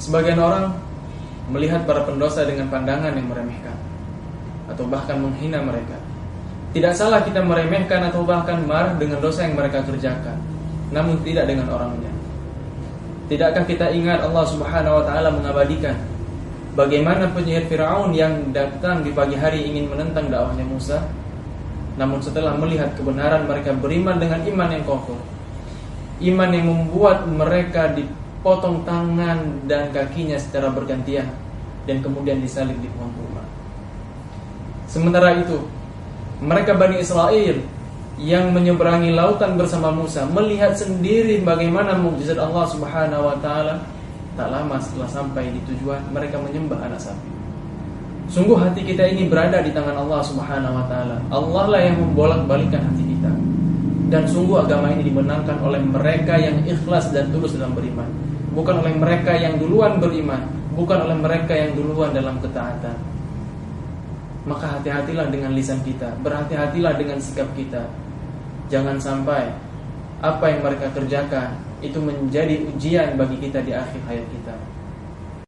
Sebagian orang melihat para pendosa dengan pandangan yang meremehkan atau bahkan menghina mereka. Tidak salah kita meremehkan atau bahkan marah dengan dosa yang mereka kerjakan, namun tidak dengan orangnya. Tidakkah kita ingat Allah Subhanahu wa taala mengabadikan bagaimana penyihir Firaun yang datang di pagi hari ingin menentang dakwahnya Musa, namun setelah melihat kebenaran mereka beriman dengan iman yang kokoh, iman yang membuat mereka dipotong tangan dan kakinya secara bergantian dan kemudian disalib di pohon kurma. Sementara itu, mereka Bani Israel yang menyeberangi lautan bersama Musa melihat sendiri bagaimana mukjizat Allah Subhanahu wa taala. Tak lama setelah sampai di tujuan, mereka menyembah anak sapi. Sungguh hati kita ini berada di tangan Allah Subhanahu wa taala. Allah lah yang membolak-balikkan hati kita. Dan sungguh agama ini dimenangkan oleh mereka yang ikhlas dan tulus dalam beriman, bukan oleh mereka yang duluan beriman, bukan oleh mereka yang duluan dalam ketaatan. Maka hati-hatilah dengan lisan kita, berhati-hatilah dengan sikap kita. Jangan sampai apa yang mereka kerjakan itu menjadi ujian bagi kita di akhir hayat kita.